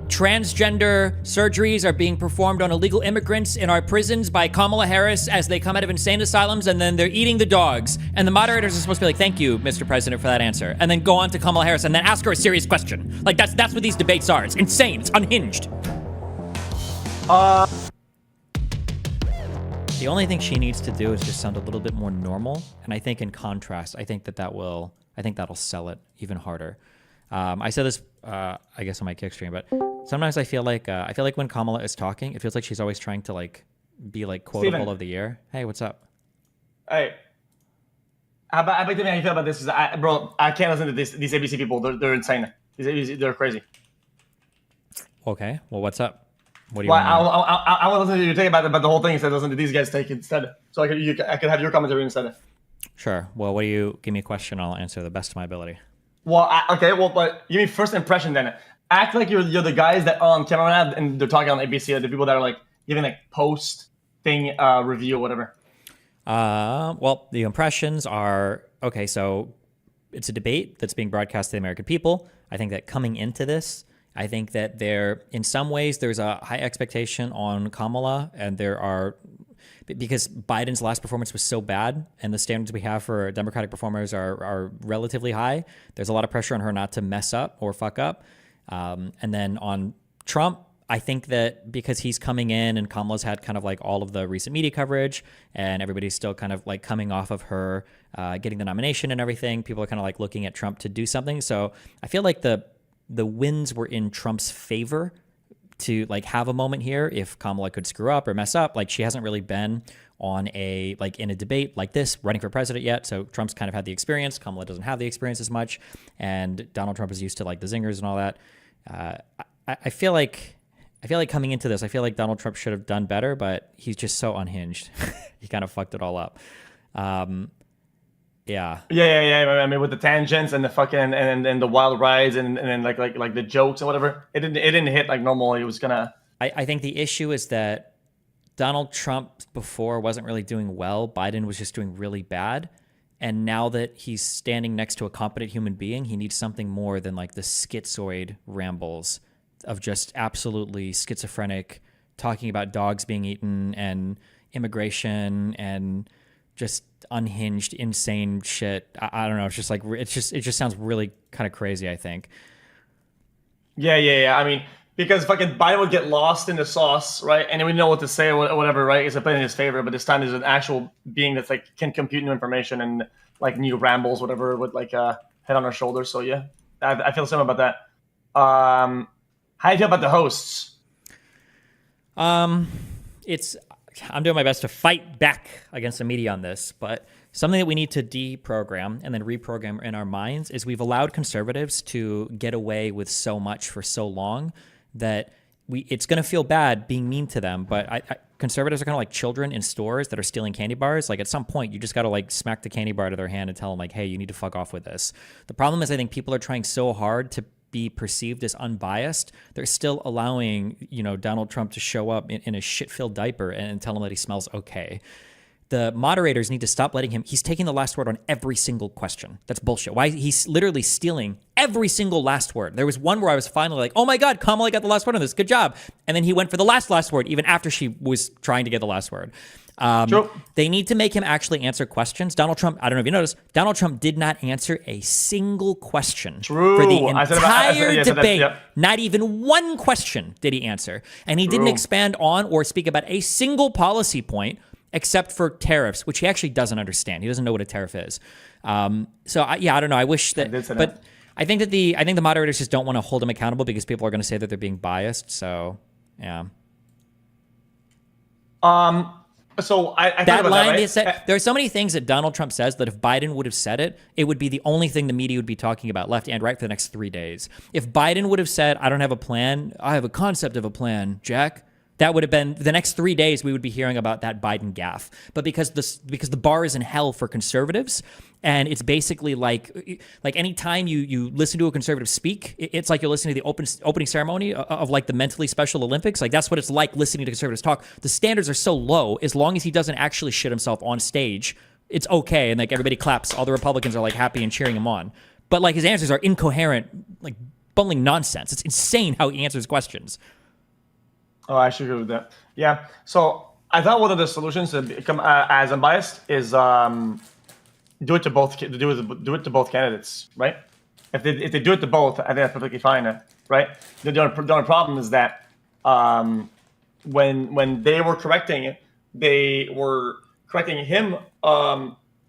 transgender surgeries are being performed on illegal immigrants in our prisons by Kamala Harris as they come out of insane asylums, and then they're eating the dogs. And the moderators are supposed to be like, thank you, Mr. President, for that answer. And then go on to Kamala Harris and then ask her a serious question. Like, that's what these debates are. It's insane. It's unhinged. The only thing she needs to do is just sound a little bit more normal. And I think in contrast, I think that'll sell it even harder. I said this, I guess on my kick stream, but sometimes I feel like when Kamala is talking, it feels like she's always trying to like be like quotable of the year. Hey, what's up? Hey, how about how you feel about this? Bro, I can't listen to these ABC people. They're insane. They're crazy. Okay, well, what's up? What do you want? I want to listen to you take about the whole thing instead of listening to these guys take instead. So I could have your commentary instead. Sure. Well, what do you give me a question? I'll answer the best of my ability. Well, okay. Well, but give me first impression then. Act like you're the guys that are on camera and they're talking on ABC, like the people that are like giving like post thing review or whatever. Well, the impressions are okay. So it's a debate that's being broadcast to the American people. I think that coming into this, I think that in some ways, there's a high expectation on Kamala, and because Biden's last performance was so bad, and the standards we have for Democratic performers are relatively high. There's a lot of pressure on her not to mess up or fuck up. And then on Trump, I think that because he's coming in and Kamala's had kind of like all of the recent media coverage, and everybody's still kind of like coming off of her getting the nomination and everything, people are kind of like looking at Trump to do something. So I feel like the winds were in Trump's favor to like have a moment here if Kamala could screw up or mess up. Like, she hasn't really been on in a debate like this running for president yet. So Trump's kind of had the experience. Kamala doesn't have the experience as much. And Donald Trump is used to like the zingers and all that. I feel like coming into this, I feel like Donald Trump should have done better, but he's just so unhinged. He kind of fucked it all up. Yeah. I mean, with the tangents and the fucking and the wild rides and then like the jokes and whatever, it didn't hit like normal. It was gonna. I think the issue is that Donald Trump before wasn't really doing well. Biden was just doing really bad, and now that he's standing next to a competent human being, he needs something more than like the schizoid rambles of just absolutely schizophrenic talking about dogs being eaten and immigration and just unhinged, insane shit. I don't know. It's just like, it just sounds really kind of crazy, I think. Yeah. I mean, because fucking Biden would get lost in the sauce, right? And we know what to say or whatever, right? It's a play in his favor, but this time there's an actual being that's like can compute new information and like new rambles, whatever, with like a head on our shoulders. So yeah, I feel similar about that. How do you feel about the hosts? I'm doing my best to fight back against the media on this, but something that we need to deprogram and then reprogram in our minds is we've allowed conservatives to get away with so much for so long that it's going to feel bad being mean to them. But conservatives are kind of like children in stores that are stealing candy bars. Like, at some point, you just got to like smack the candy bar out of their hand and tell them like, hey, you need to fuck off with this. The problem is I think people are trying so hard to be perceived as unbiased. They're still allowing, Donald Trump to show up in a shit-filled diaper and tell him that he smells okay. The moderators need to stop letting him. He's taking the last word on every single question. That's bullshit. Why? He's literally stealing every single last word. There was one where I was finally like, oh my God, Kamala got the last word on this. Good job. And then he went for the last word, even after she was trying to get the last word. Sure. They need to make him actually answer questions. Donald Trump, I don't know if you noticed, Donald Trump did not answer a single question for the entire debate. Yep. Not even one question did he answer. And he didn't expand on or speak about a single policy point except for tariffs, which he actually doesn't understand. He doesn't know what a tariff is. I don't know. I wish that, but I think the moderators just don't want to hold him accountable because people are going to say that they're being biased. So, yeah. So I that line is said. There are so many things that Donald Trump says that if Biden would have said it, it would be the only thing the media would be talking about left and right for the next 3 days. If Biden would have said, I don't have a plan, I have a concept of a plan, Jack, that would have been the next 3 days we would be hearing about that Biden gaffe. But because the bar is in hell for conservatives, and it's basically like any time you listen to a conservative speak, it's like you're listening to the opening ceremony of like the mentally special Olympics. Like, that's what it's like listening to conservatives talk. The standards are so low. As long as he doesn't actually shit himself on stage, it's okay, and like everybody claps. All the Republicans are like happy and cheering him on. But like his answers are incoherent, like bumbling nonsense. It's insane how he answers questions. Oh, I should agree with that. Yeah. So I thought one of the solutions to become as unbiased is do it to both candidates, right? If they do it to both, I think that's perfectly fine, right? The only problem is that when they were correcting him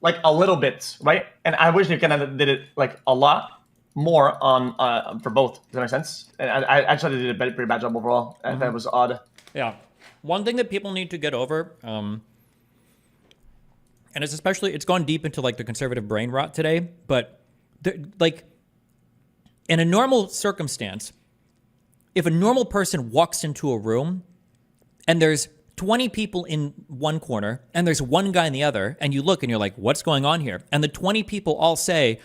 like a little bit, right? And I wish they kind of did it like a lot more on for both. Does that make sense? And I actually did a pretty bad job overall. I thought it was odd. Yeah. One thing that people need to get over, and it's gone deep into like the conservative brain rot today, but like in a normal circumstance, if a normal person walks into a room and there's 20 people in one corner and there's one guy in the other, and you look and you're like, what's going on here? And the 20 people all say,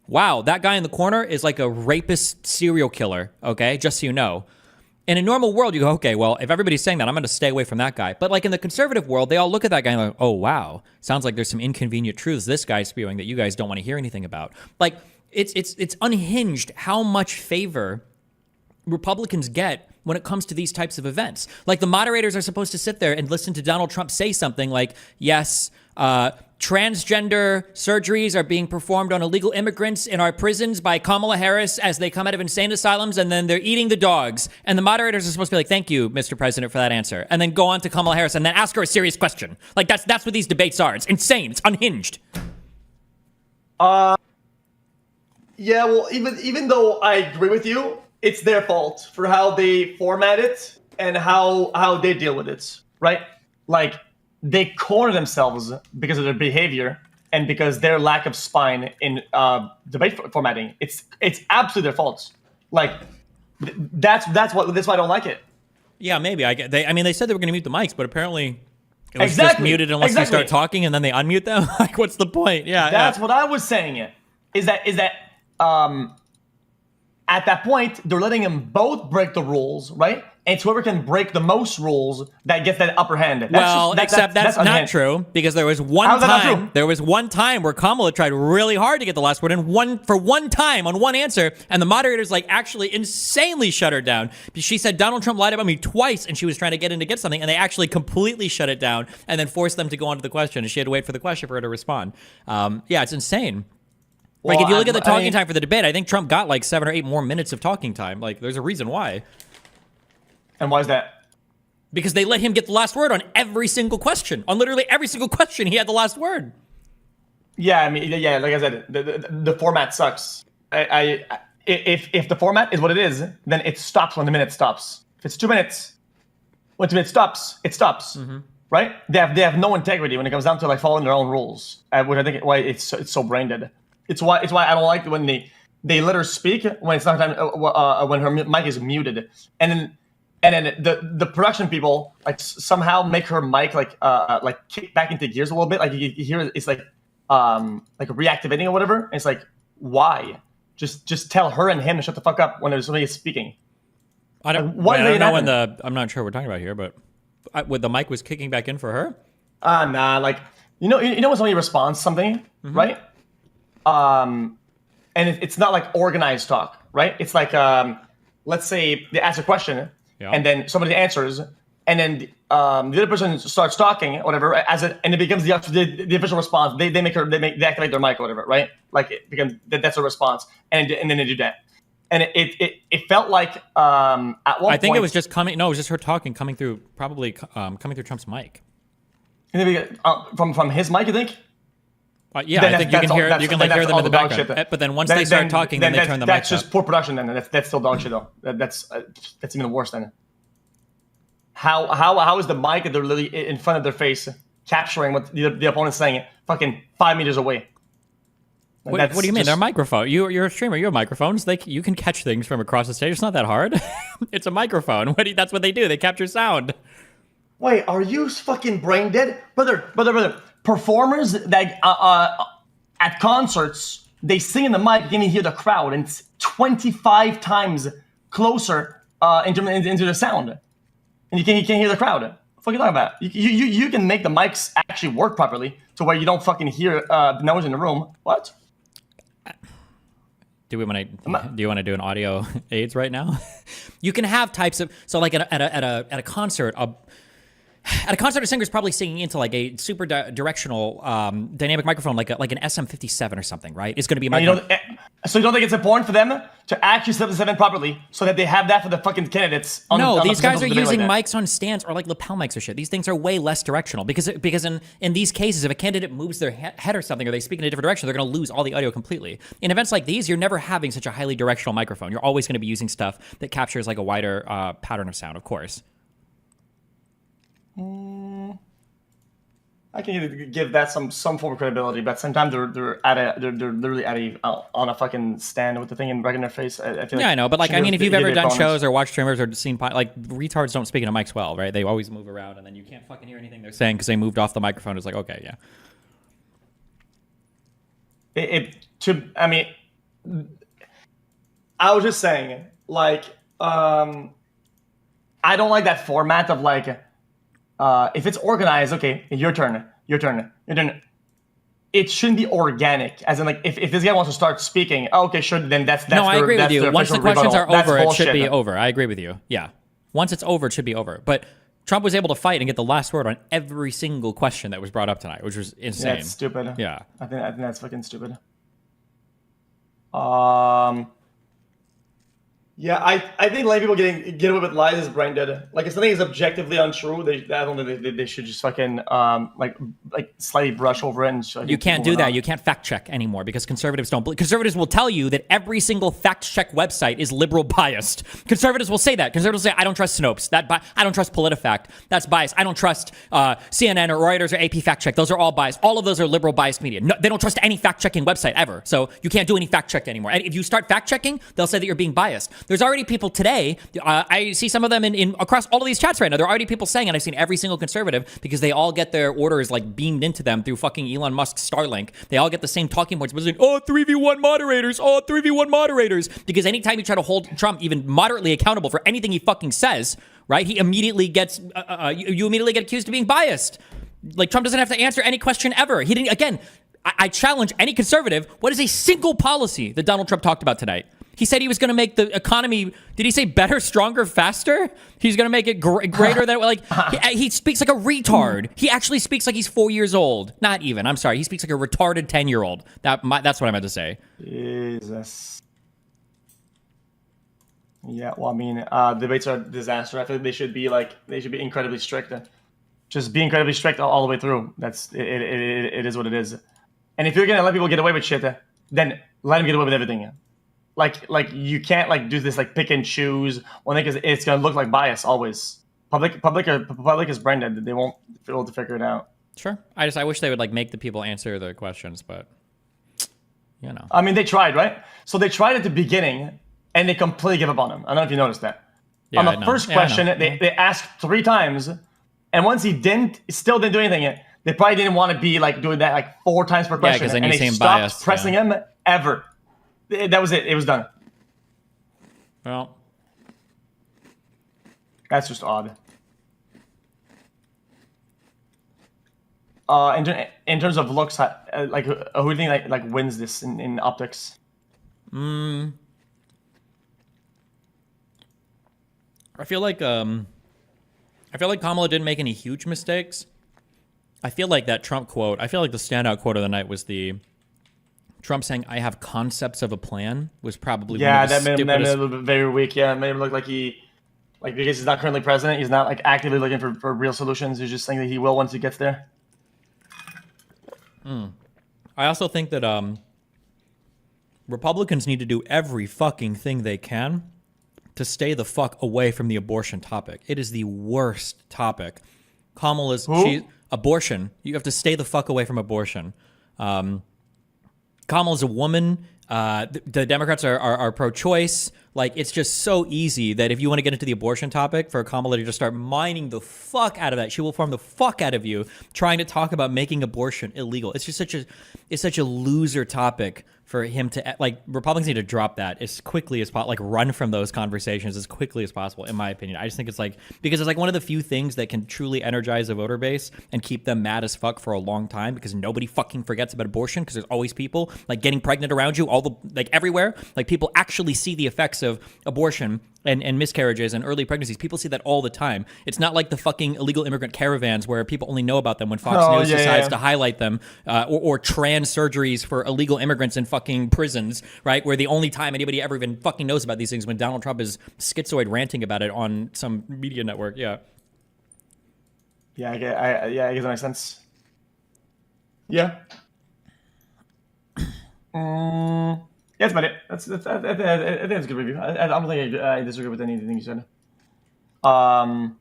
wow, that guy in the corner is like a rapist serial killer, okay? Just so you know. In a normal world, you go, okay, well, if everybody's saying that, I'm going to stay away from that guy. But like in the conservative world, they all look at that guy and like, oh, wow, sounds like there's some inconvenient truths this guy's spewing that you guys don't want to hear anything about. Like, it's unhinged how much favor Republicans get when it comes to these types of events. Like the moderators are supposed to sit there and listen to Donald Trump say something like, yes, transgender surgeries are being performed on illegal immigrants in our prisons by Kamala Harris as they come out of insane asylums, and then they're eating the dogs. And the moderators are supposed to be like, thank you, Mr. President, for that answer. And then go on to Kamala Harris and then ask her a serious question. Like that's what these debates are. It's insane. It's unhinged. Yeah, well, even though I agree with you, it's their fault for how they format it and how they deal with it, right? Like, they corner themselves because of their behavior and because their lack of spine in debate formatting. It's absolutely their fault. Like, that's why I don't like it. Yeah, maybe. They said they were going to mute the mics, but apparently it was just muted unless you start talking, and then they unmute them. Like, what's the point? Yeah, that's what I was saying. Is that at that point, they're letting them both break the rules, right? And it's whoever can break the most rules that gets that upper hand. That's not true, because there was one time where Kamala tried really hard to get the last word in for one time on one answer, and the moderators like actually insanely shut her down. She said Donald Trump lied about me twice, and she was trying to get in to get something, and they actually completely shut it down and then forced them to go on to the question, and she had to wait for the question for her to respond. Yeah, it's insane. Like, if you look at the talking time for the debate, I think Trump got like 7 or 8 more minutes of talking time. Like, there's a reason why. And why is that? Because they let him get the last word on every single question. On literally every single question, he had the last word. Yeah, I mean, yeah, like I said, the format sucks. If the format is what it is, then it stops when the minute stops. If it's 2 minutes, when 2 minutes stops, it stops. Mm-hmm. Right? They have no integrity when it comes down to like following their own rules, which I think why it's so brain dead. It's why I don't like when they let her speak when it's not time when her mic is muted, and then the production people like somehow make her mic like kick back into gears a little bit. Like you hear it's like reactivating or whatever. And it's like, why? Just tell her and him to shut the fuck up when there's somebody speaking. I don't know when I'm not sure what we're talking about here, but when the mic was kicking back in for her. Nah, like you know when somebody responds to something, mm-hmm. right? And it's not like organized talk, right? It's like, let's say they ask a question, and then somebody answers, and then the other person starts talking, or whatever, and it becomes the official response. They activate their mic or whatever, right? Like it becomes that's a response, and then they do that, and it felt like at one point. I think it was just coming. No, it was just her talking coming through, probably coming through Trump's mic. From his mic, you think? Yeah, I think you can hear them in the background. But then once they start talking, then they turn the mic up. That's just poor production. Then that's still dog shit though. That's even worse. Then how is the mic that they're literally in front of their face capturing what the opponent's saying? Fucking 5 meters away. What do you mean? They're a microphone. You're a streamer. You have microphones. You can catch things from across the stage. It's not that hard. It's a microphone. That's what they do. They capture sound. Wait, are you fucking brain dead, brother? Performers that at concerts, they sing in the mic, you can hear the crowd, and it's 25 times closer into the sound, and you can't hear the crowd. What the fuck are you talking about? You can make the mics actually work properly to where you don't fucking hear the noise in the room. What? Do you want to do an audio aids right now? You can have types of, so like at a concert, at a concert, a singer's probably singing into like a super directional dynamic microphone, like an SM57 or something, right? It's going to be so you don't think it's important for them to actually set this event properly so that they have that for the fucking candidates? No, these guys are using mics on stands or like lapel mics or shit. These things are way less directional because in these cases, if a candidate moves their head or something or they speak in a different direction, they're going to lose all the audio completely. In events like these, you're never having such a highly directional microphone. You're always going to be using stuff that captures like a wider pattern of sound, of course. I can give that some form of credibility, but sometimes they're literally on a fucking stand with the thing and right in their face. I feel I know, but like, I mean, if you've ever done shows or watched streamers or seen, like, retards don't speak into mics well, right? They always move around, and then you can't fucking hear anything they're saying because they moved off the microphone. It's like, okay, yeah. I was just saying, like, I don't like that format of like, if it's organized, okay, your turn. It shouldn't be organic, as in like if this guy wants to start speaking, okay, sure, then that's no, I agree with you. Once the questions are over, it should be then. over. I agree with you. Yeah, once it's over, it should be over. But Trump was able to fight and get the last word on every single question that was brought up tonight, which was insane. That's stupid. Yeah, I think that's fucking stupid. Yeah, I think letting people get away with lies is brain dead. Like if something is objectively untrue, I don't think they should just fucking like slightly brush over it. And you can't do that. You can't fact check anymore because conservatives don't. Conservatives will tell you that every single fact check website is liberal biased. Conservatives will say that. Conservatives will say, I don't trust Snopes. I don't trust PolitiFact. That's biased. I don't trust CNN or Reuters or AP fact check. Those are all biased. All of those are liberal biased media. No, they don't trust any fact checking website ever. So you can't do any fact check anymore. And if you start fact checking, they'll say that you're being biased. There's already people today, I see some of them in across all of these chats right now. There are already people saying, and I've seen every single conservative, because they all get their orders like beamed into them through fucking Elon Musk's Starlink. They all get the same talking points, but saying, 3v1 moderators, 3v1 moderators. Because anytime you try to hold Trump even moderately accountable for anything he fucking says, right, he immediately gets, you immediately get accused of being biased. Like Trump doesn't have to answer any question ever. He didn't, again, I challenge any conservative, what is a single policy that Donald Trump talked about tonight? He said he was going to make the economy, did he say better, stronger, faster? He's going to make it greater than, like, he speaks like a retard. He actually speaks like he's 4 years old. Not even, I'm sorry. He speaks like a retarded 10-year-old. That's what I meant to say. Jesus. Yeah, well, I mean, debates are a disaster. I feel like they should be incredibly strict. Just be incredibly strict all the way through. It is what it is. And if you're going to let people get away with shit, then let them get away with everything. Like you can't like do this like pick and choose one thing, because it's gonna look like bias always. Public is brain dead. They won't be able to figure it out. Sure. I wish they would like make the people answer the questions, but you know. I mean, they tried, right? So they tried at the beginning and they completely gave up on him. I don't know if you noticed that. Yeah, on the first question, they asked 3 times, and once he still didn't do anything. They probably didn't want to be like doing that like 4 times per question. Yeah, because then and you they seem stopped biased, pressing him ever. That was it. It was done. Well, that's just odd. In terms of looks, like who do you think like wins this in optics? I feel like Kamala didn't make any huge mistakes. I feel like that Trump quote. I feel like the standout quote of the night was the Trump saying, "I have concepts of a plan," was probably one of the that made him a little bit very weak. Yeah, it made him look like because he's not currently president, he's not like actively looking for real solutions. He's just saying that he will once he gets there. I also think that Republicans need to do every fucking thing they can to stay the fuck away from the abortion topic. It is the worst topic. Kamala's abortion. You have to stay the fuck away from abortion. Kamala's a woman. The Democrats are pro-choice. Like, it's just so easy that if you want to get into the abortion topic, for Kamala to just start mining the fuck out of that, she will farm the fuck out of you trying to talk about making abortion illegal. It's just such a loser topic for him to like Republicans need to drop that as quickly as possible, like run from those conversations as quickly as possible, in my opinion. I just think it's like, because it's like one of the few things that can truly energize a voter base and keep them mad as fuck for a long time, because nobody fucking forgets about abortion, because there's always people like getting pregnant around you, like everywhere. Like people actually see the effects of abortion and miscarriages and early pregnancies. People see that all the time. It's not like the fucking illegal immigrant caravans where people only know about them when Fox News decides to highlight them, or trans surgeries for illegal immigrants in fucking prisons, right? Where the only time anybody ever even fucking knows about these things when Donald Trump is schizoid ranting about it on some media network. Yeah. Yeah, I guess that makes sense. Yeah. That's about it. I think that's a good review. I don't think I disagree with anything you said. I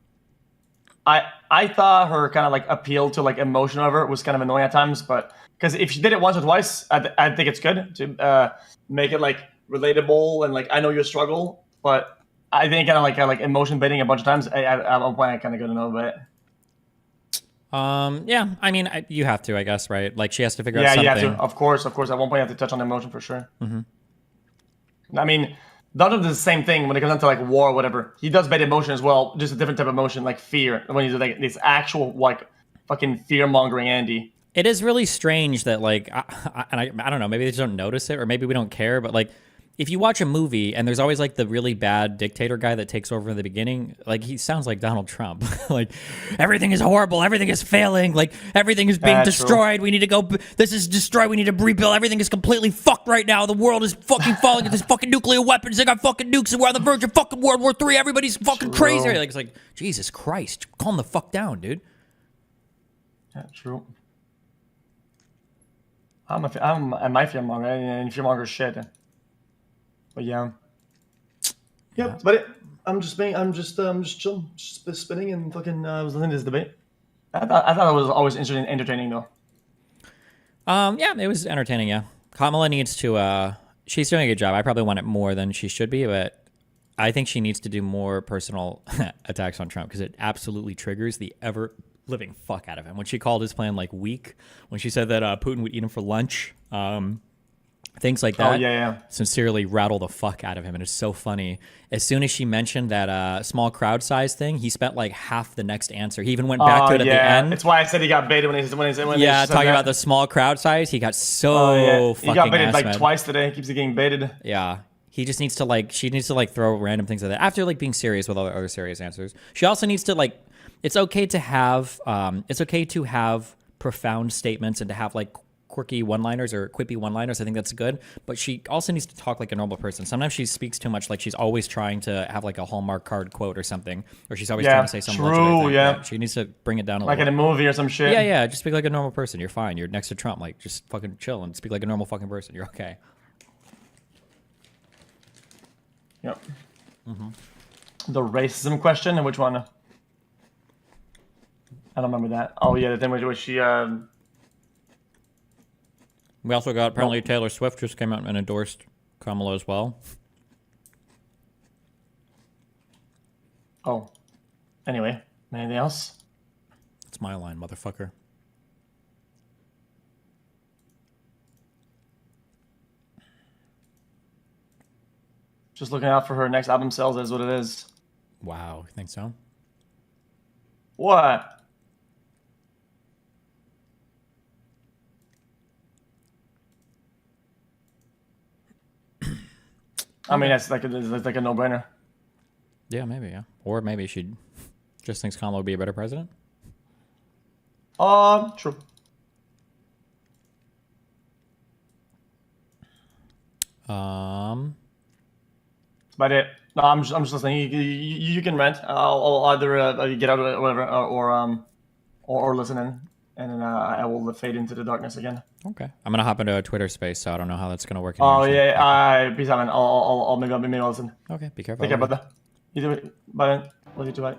thought her kind of like appeal to like emotion of her was kind of annoying at times, but because if she did it once or twice, I think it's good to make it like relatable and like I know your struggle. But I think kind of like emotion baiting a bunch of times. I'm kind of good to know about it. Yeah, I mean, you have to, I guess, right? Like she has to figure out something. Yeah, you have to. Of course. At one point, you have to touch on emotion for sure. Mm-hmm. I mean, Donald does the same thing when it comes down to like war or whatever. He does bait emotion as well, just a different type of emotion, like fear. When he's like this actual like fucking fear mongering Andy. It is really strange that like, I don't know, maybe they just don't notice it, or maybe we don't care, but like, if you watch a movie and there's always like the really bad dictator guy that takes over in the beginning, like he sounds like Donald Trump. Like everything is horrible, everything is failing, like everything is being destroyed. True. We need to go. This is destroyed. We need to rebuild. Everything is completely fucked right now. The world is fucking falling into fucking nuclear weapons. They got fucking nukes, and we're on the verge of fucking World War III. Everybody's fucking crazy. Like it's like Jesus Christ, calm the fuck down, dude. Yeah, true. I'm my fearmonger, and fearmonger shit. But yeah, that's about it. I'm just chilling, just spinning and fucking. I was listening to this debate. I thought it was always interesting, entertaining though. Yeah, it was entertaining. Yeah, Kamala needs to. She's doing a good job. I probably want it more than she should be, but I think she needs to do more personal attacks on Trump, because it absolutely triggers the ever living fuck out of him. When she called his plan like weak, when she said that Putin would eat him for lunch. Things like that sincerely rattle the fuck out of him, and it's so funny. As soon as she mentioned that small crowd size thing, he spent like half the next answer. He even went back to it at the end. That's why I said he got baited when he said talking about the small crowd size. He got so fucking. He got baited like mad. Twice today. He keeps getting baited. Yeah. He just needs to like. She needs to like throw random things at that after like being serious with all the other serious answers. She also needs to like. It's okay to have. It's okay to have profound statements and to have like quirky one-liners or quippy one-liners. I think that's good, but she also needs to talk like a normal person. Sometimes she speaks too much, like she's always trying to have like a Hallmark card quote or something, or she's always trying to say something. True, yeah. She needs to bring it down a like little. in a movie or some shit. Yeah. Just speak like a normal person. You're fine. You're next to Trump. Like just fucking chill and speak like a normal fucking person. You're okay. Yep. The racism question, and which one? I don't remember that. Oh yeah, the thing where she. We also got, apparently Taylor Swift just came out and endorsed Kamala as well. Oh. Anyway, anything else? It's my line, motherfucker. Just looking out for her next album sales is what it is. Wow, you think so? What? I mean, that's like a no-brainer. Yeah, maybe, yeah. Or maybe she just thinks Kamala would be a better president. True. About it. No, I'm just listening. You can rant. I'll either get out or whatever, or listen in, and then I will fade into the darkness again. Okay. I'm gonna hop into a Twitter space, so I don't know how that's gonna work. Oh yeah. Peace out, man. I'll maybe listen. Okay. Be careful. Take care, brother. You do it. Bye. Love you too. Bye.